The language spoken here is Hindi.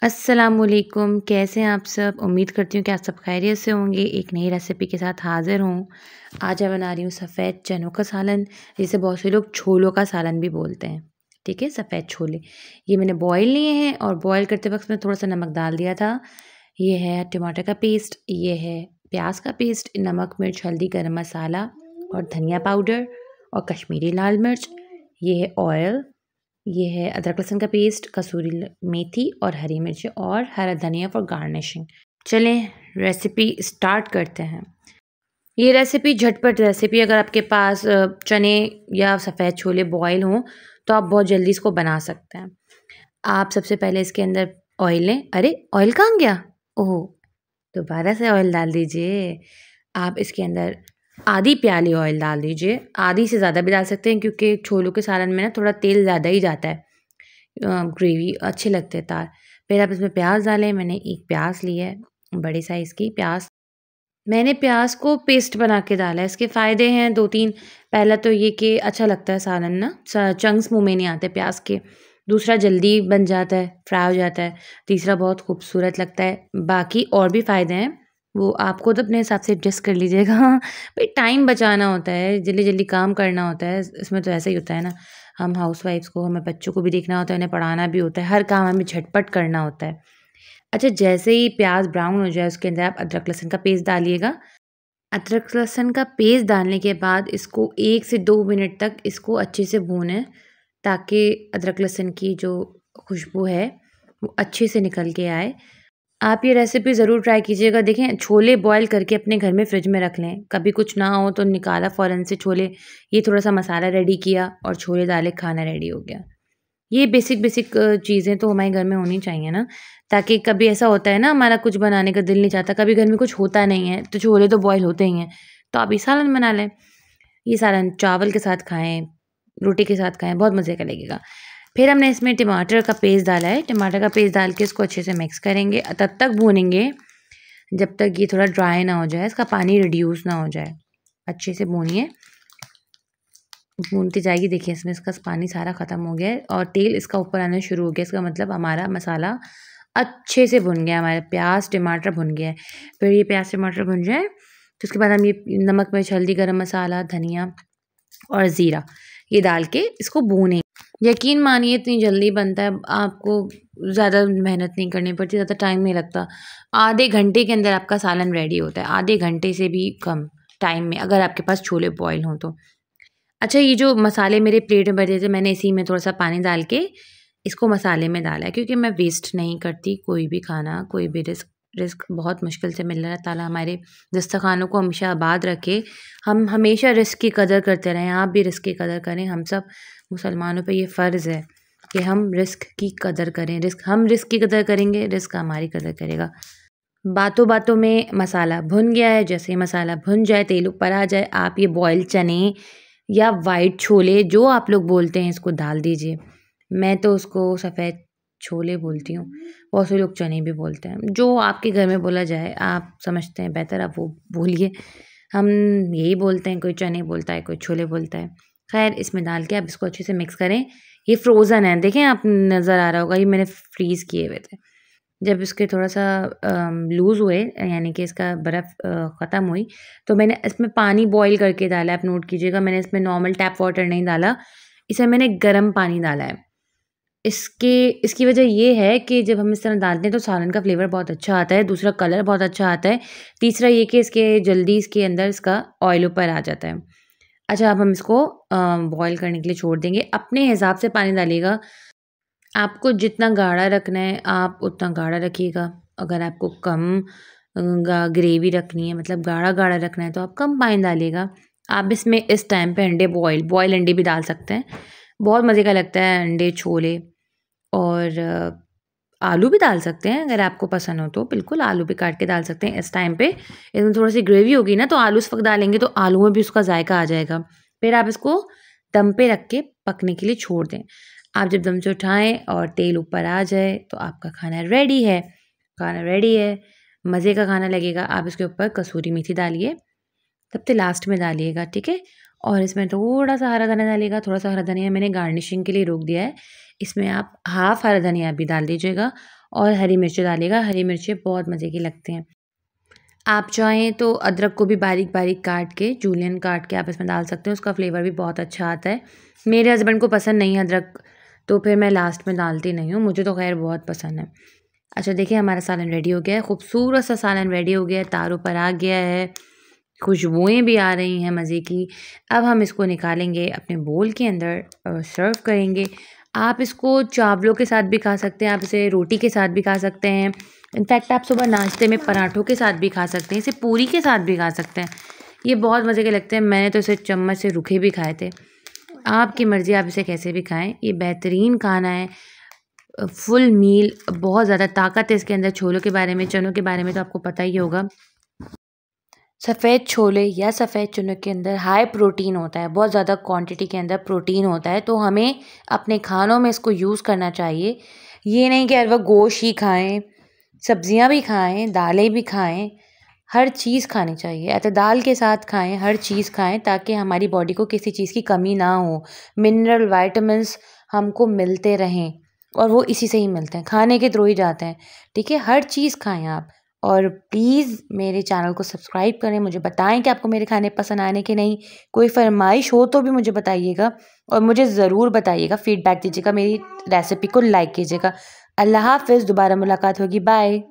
अस्सलामुअलैकुम, कैसे हैं आप सब? उम्मीद करती हूँ कि आप सब खैरियत से होंगे। एक नई रेसिपी के साथ हाज़िर हूँ। आज मैं बना रही हूँ सफ़ेद चनों का सालन, जिसे बहुत से लोग छोलों का सालन भी बोलते हैं। ठीक है, सफ़ेद छोले। ये मैंने बॉयल लिए हैं और बॉयल करते वक़्त मैं थोड़ा-सा नमक डाल दिया था। ये है टमाटर का पेस्ट, ये है प्याज का पेस्ट, नमक, मिर्च, हल्दी, गरम मसाला और धनिया पाउडर और कश्मीरी लाल मिर्च। ये है ऑयल, ये है अदरक लहसुन का पेस्ट, कसूरी मेथी और हरी मिर्च और हरा धनिया फॉर गार्निशिंग। चलें रेसिपी स्टार्ट करते हैं। ये रेसिपी झटपट रेसिपी, अगर आपके पास चने या सफ़ेद छोले बॉयल हों तो आप बहुत जल्दी इसको बना सकते हैं। आप सबसे पहले इसके अंदर ऑयल लें। अरे ऑयल कहाँ गया? ओह, दोबारा से ऑयल डाल दीजिए। आप इसके अंदर आधी प्याली ऑयल डाल दीजिए, आधी से ज़्यादा भी डाल सकते हैं क्योंकि छोलों के सालन में ना थोड़ा तेल ज़्यादा ही जाता है। ग्रेवी अच्छे लगते हैं तार। फिर आप इसमें प्याज डालें। मैंने एक प्याज ली है, बड़े साइज़ की प्याज। मैंने प्याज को पेस्ट बना के डाला है। इसके फ़ायदे हैं 2-3। पहला तो ये कि अच्छा लगता है सालन ना, चंक्स मुँह में नहीं आते प्याज के। दूसरा जल्दी बन जाता है, फ्राई हो जाता है। तीसरा बहुत खूबसूरत लगता है। बाकी और भी फ़ायदे हैं, वो आप खुद अपने हिसाब से एडजस्ट कर लीजिएगा। भई टाइम बचाना होता है, जल्दी-जल्दी काम करना होता है। इसमें तो ऐसा ही होता है ना, हम हाउसवाइफ्स को, हमें बच्चों को भी देखना होता है, उन्हें पढ़ाना भी होता है, हर काम हमें झटपट करना होता है। अच्छा, जैसे ही प्याज़ ब्राउन हो जाए उसके अंदर आप अदरक लहसुन का पेस्ट डालिएगा। अदरक लहसुन का पेस्ट डालने के बाद इसको 1 से 2 मिनट तक इसको अच्छे से भूनें, ताकि अदरक लहसुन की जो खुशबू है वो अच्छे से निकल के आए। आप ये रेसिपी ज़रूर ट्राई कीजिएगा। देखें, छोले बॉयल करके अपने घर में फ्रिज में रख लें। कभी कुछ ना हो तो निकाला फ़ौरन से छोले, ये थोड़ा-सा मसाला रेडी किया और छोले डाले, खाना रेडी हो गया। ये बेसिक चीज़ें तो हमारे घर में होनी चाहिए ना, ताकि कभी ऐसा होता है ना, हमारा कुछ बनाने का दिल नहीं चाहता, कभी घर में कुछ होता नहीं है, तो छोले तो बॉयल होते ही हैं, तो आप ये सालन बना लें। ये सालन चावल के साथ खाएँ, रोटी के साथ खाएँ, बहुत मज़े का लगेगा। फिर हमने इसमें टमाटर का पेस्ट डाला है। टमाटर का पेस्ट डाल के इसको अच्छे से मिक्स करेंगे, तब तक भूनेंगे जब तक ये थोड़ा ड्राई ना हो जाए, इसका पानी रिड्यूस ना हो जाए। अच्छे से भूनिए, भूनती जाएगी। देखिए, इसमें इसका पानी सारा ख़त्म हो गया है और तेल इसका ऊपर आना शुरू हो गया। इसका मतलब हमारा मसाला अच्छे से भुन गया, हमारा प्याज टमाटर भुन गया है। फिर ये प्याज टमाटर भुन जाए तो उसके बाद हम ये नमक मिर्च हल्दी गरम मसाला धनिया और ज़ीरा ये डाल के इसको भूनें। यकीन मानिए इतनी जल्दी बनता है, आपको ज़्यादा मेहनत नहीं करनी पड़ती, ज़्यादा टाइम नहीं लगता। आधे घंटे के अंदर आपका सालन रेडी होता है, आधे घंटे से भी कम टाइम में, अगर आपके पास छोले बॉयल हों तो। अच्छा, ये जो मसाले मेरे प्लेट में भरे थे, मैंने इसी में थोड़ा-सा पानी डाल के इसको मसाले में डाला है, क्योंकि मैं वेस्ट नहीं करती कोई भी खाना, कोई भी रिस्क रिस्क बहुत मुश्किल से मिल रहा है। ताला हमारे दस्तरख़ानों को हमेशा आबाद रखे। हम हमेशा रिस्क की कदर करते रहें, आप भी रिस्क की कदर करें। हम सब मुसलमानों पे ये फ़र्ज़ है कि हम रिस्क की कदर करें। हम रिस्क की कदर करेंगे, रिस्क हमारी कदर करेगा। बातों-बातों में मसाला भुन गया है। जैसे ही मसाला भुन जाए, तेल ऊपर आ जाए, आप ये बॉयल चने या वाइट छोले जो आप लोग बोलते हैं इसको डाल दीजिए। मैं तो उसको सफ़ेद छोले बोलती हूँ, बहुत से लोग चने भी बोलते हैं। जो आपके घर में बोला जाए, आप समझते हैं बेहतर, आप वो बोलिए। हम यही बोलते हैं, कोई चने बोलता है, कोई छोले बोलता है। ख़ैर, इसमें डाल के आप इसको अच्छे से मिक्स करें। ये फ्रोज़न है, देखें, आप नज़र आ रहा होगा, ये मैंने फ्रीज़ किए हुए थे। जब इसके थोड़ा-सा लूज़ हुए, यानी कि इसका बर्फ़ ख़त्म हुई, तो मैंने इसमें पानी बॉयल करके डाला है। आप नोट कीजिएगा, मैंने इसमें नॉर्मल टैप वाटर नहीं डाला, इसमें मैंने गर्म पानी डाला है। इसकी वजह ये है कि जब हम इस तरह डालते हैं तो सालन का फ्लेवर बहुत अच्छा आता है, दूसरा कलर बहुत अच्छा आता है, तीसरा ये कि इसके अंदर इसका ऑयल ऊपर आ जाता है। अच्छा, अब हम इसको बॉयल करने के लिए छोड़ देंगे। अपने हिसाब से पानी डालिएगा। आपको जितना गाढ़ा रखना है, आप उतना गाढ़ा रखिएगा। अगर आपको कम ग्रेवी रखनी है, मतलब गाढ़ा-गाढ़ा रखना है, तो आप कम पानी डालिएगा। आप इसमें इस टाइम पे अंडे बॉयल अंडे भी डाल सकते हैं। बहुत मज़े का लगता है अंडे छोले। और आलू भी डाल सकते हैं अगर आपको पसंद हो तो, बिल्कुल आलू भी काट के डाल सकते हैं इस टाइम पे। इसमें थोड़ी-सी ग्रेवी होगी ना, तो आलू उस वक़्त डालेंगे तो आलू में भी उसका जायका आ जाएगा। फिर आप इसको दम पे रख के पकने के लिए छोड़ दें। आप जब दम से उठाएँ और तेल ऊपर आ जाए तो आपका खाना रेडी है। खाना रेडी है, मज़े का खाना लगेगा। आप इसके ऊपर कसूरी मेथी डालिए, सबसे लास्ट में डालिएगा, ठीक है? और इसमें थोड़ा-सा हरा धनिया डालिएगा, थोड़ा-सा हरा धनिया मैंने गार्निशिंग के लिए रोक दिया है। इसमें आप हाफ़ हरा धनिया भी डाल दीजिएगा और हरी मिर्च डालिएगा, हरी मिर्चें बहुत मज़े की लगती हैं। आप चाहें तो अदरक को भी बारीक-बारीक काट के, जूलियन काट के आप इसमें डाल सकते हो, उसका फ्लेवर भी बहुत अच्छा आता है। मेरे हस्बैंड को पसंद नहीं है अदरक, तो फिर मैं लास्ट में डालती नहीं हूँ, मुझे तो ख़ैर बहुत पसंद है। अच्छा देखिए हमारा सालन रेडी हो गया है, खूबसूरत सा सालन रेडी हो गया है, तार ऊपर आ गया है, खुशबुएँ भी आ रही हैं मज़े की। अब हम इसको निकालेंगे अपने बोल के अंदर और सर्व करेंगे। आप इसको चावलों के साथ भी खा सकते हैं, आप इसे रोटी के साथ भी खा सकते हैं। इनफैक्ट आप सुबह नाश्ते में पराठों के साथ भी खा सकते हैं, इसे पूरी के साथ भी खा सकते हैं। ये बहुत मज़े के लगते हैं, मैंने तो इसे चम्मच से रुखे भी खाए थे। आपकी मर्ज़ी आप इसे कैसे भी खाएँ, ये बेहतरीन खाना है। फुल मील, बहुत ज़्यादा ताकत है इसके अंदर। छोलों के बारे में, चनों के बारे में तो आपको पता ही होगा। सफ़ेद छोले या सफ़ेद चनों के अंदर हाई प्रोटीन होता है, बहुत ज़्यादा क्वांटिटी के अंदर प्रोटीन होता है, तो हमें अपने खानों में इसको यूज़ करना चाहिए। ये नहीं कि हर वक्त गोश्त ही खाएँ, सब्जियां भी खाएँ, दालें भी खाएँ, हर चीज़ खानी चाहिए। एतदाल के साथ खाएँ, हर चीज़ खाएँ ताकि हमारी बॉडी को किसी चीज़ की कमी ना हो। मिनरल, विटामिन्स हमको मिलते रहें और वो इसी से ही मिलते हैं, खाने के थ्रू ही जाते हैं, ठीक है? हर चीज़ खाएँ आप। और प्लीज़ मेरे चैनल को सब्सक्राइब करें, मुझे बताएँ कि आपको मेरे खाने पसंद आए कि नहीं। कोई फ़रमाइश हो तो भी मुझे बताइएगा और मुझे ज़रूर बताइएगा, फ़ीडबैक दीजिएगा, मेरी रेसिपी को लाइक कीजिएगा। अल्लाह हाफ़िज़, दोबारा मुलाकात होगी, बाय।